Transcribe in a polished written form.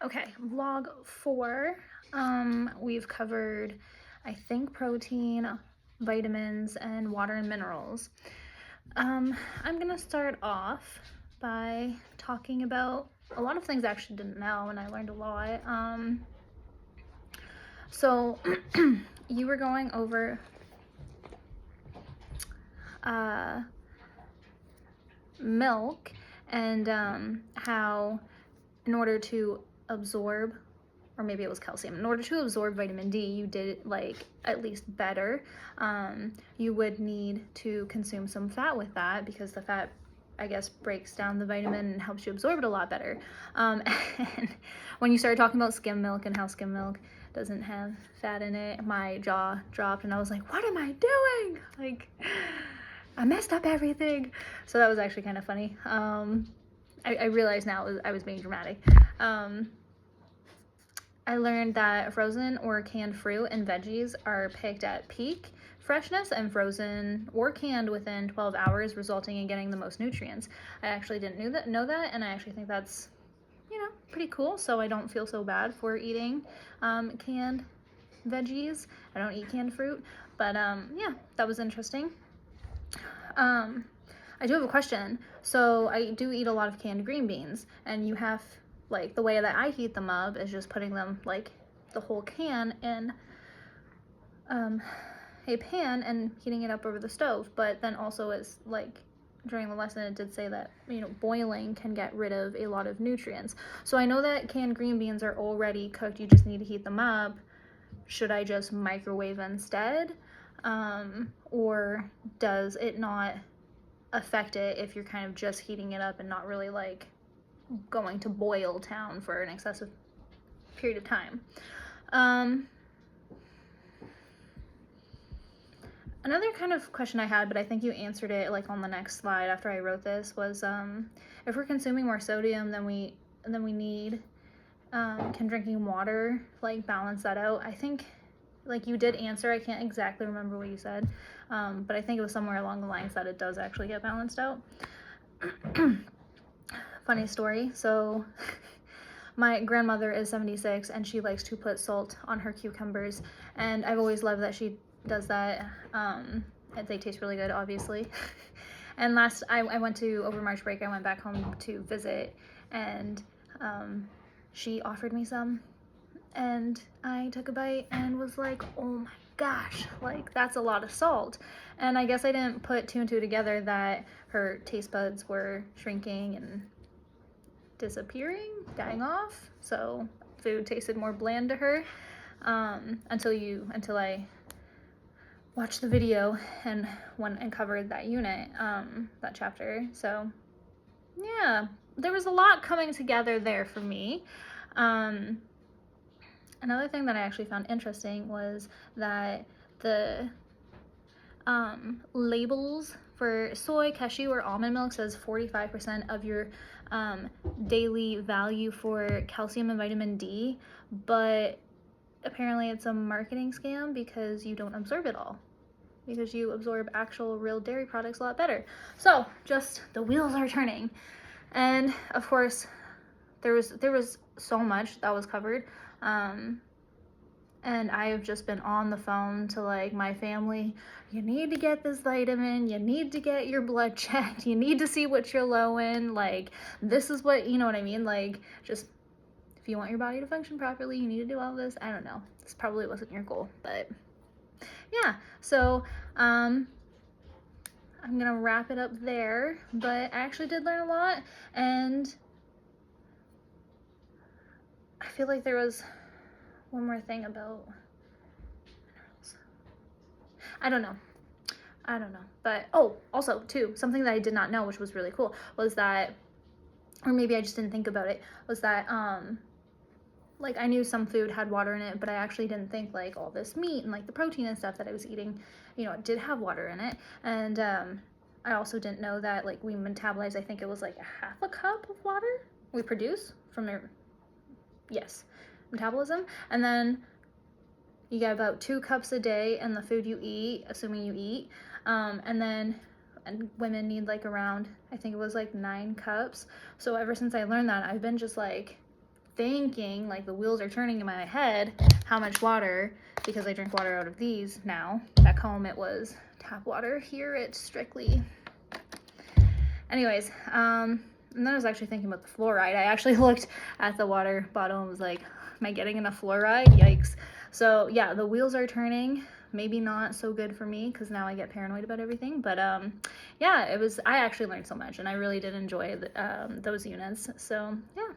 Okay, vlog 4. We've covered, I think, protein, vitamins, and water and minerals. I'm gonna start off by talking about a lot of things I actually didn't know, and I learned a lot. So you were going over uh, milk and how in order to absorb, or maybe it was calcium, in order to absorb vitamin D, you did it like at least better. You would need to consume some fat with that because the fat, I guess, breaks down the vitamin and helps you absorb it a lot better. And when you started talking about skim milk and how skim milk doesn't have fat in it, my jaw dropped and I was like, what am I doing? Like, I messed up everything. So that was actually kind of funny. I realize now I was being dramatic. I learned that frozen or canned fruit and veggies are picked at peak freshness and frozen or canned within 12 hours, resulting in getting the most nutrients. I actually didn't know that, and I actually think that's, pretty cool. So I don't feel so bad for eating canned veggies. I don't eat canned fruit, but yeah, that was interesting. I do have a question. So I do eat a lot of canned green beans, and you have, like, the way that I heat them up is just putting them, like, the whole can in a pan and heating it up over the stove. But then also, it's like, during the lesson it did say that, boiling can get rid of a lot of nutrients. So I know that canned green beans are already cooked, you just need to heat them up. Should I just microwave instead? Or does it not affect it if you're kind of just heating it up and not really like going to boil town for an excessive period of time? Another kind of question I had, but I think you answered it like on the next slide after I wrote this, was if we're consuming more sodium than we need, can drinking water like balance that out? I think like you did answer, I can't exactly remember what you said, but I think it was somewhere along the lines that it does actually get balanced out. Funny story. So my grandmother is 76 and she likes to put salt on her cucumbers, and I've always loved that she does that. They taste really good, obviously. And last I went to, over March break, I went back home to visit, and she offered me some, and I took a bite and was like, oh my gosh, like that's a lot of salt. And I guess I didn't put two and two together that her taste buds were shrinking and disappearing, dying off. So food tasted more bland to her, until I watched the video and went and covered that unit, that chapter. So yeah, there was a lot coming together there for me. Another thing that I actually found interesting was that the labels for soy, cashew, or almond milk says 45% of your daily value for calcium and vitamin D, but apparently it's a marketing scam because you don't absorb it all, because you absorb actual real dairy products a lot better. So just the wheels are turning. And of course, there was so much that was covered. And I have just been on the phone to like my family. You need to get this vitamin, you need to get your blood checked, you need to see what you're low in, like this is what, you know what I mean, like just if you want your body to function properly, you need to do all this. I don't know, this probably wasn't your goal, but yeah. So I'm gonna wrap it up there, but I actually did learn a lot, and I feel like there was one more thing about minerals. I don't know. But also too, something that I did not know, which was really cool, was that, or maybe I just didn't think about it, was that like I knew some food had water in it, but I actually didn't think like all this meat and like the protein and stuff that I was eating, it did have water in it. And I also didn't know that like we metabolize, I think it was like a half a cup of water we produce from our, yes, metabolism. And then you get about 2 cups a day in the food you eat, assuming you eat. And women need like around, I think it was like 9 cups. So ever since I learned that, I've been just like thinking, like the wheels are turning in my head, how much water, because I drink water out of these now. Back home it was tap water. Here it's strictly. Anyways, and then I was actually thinking about the fluoride. I actually looked at the water bottle and was like, am I getting enough fluoride? Yikes. So yeah, the wheels are turning. Maybe not so good for me because now I get paranoid about everything. But yeah, I actually learned so much and I really did enjoy those units. So yeah.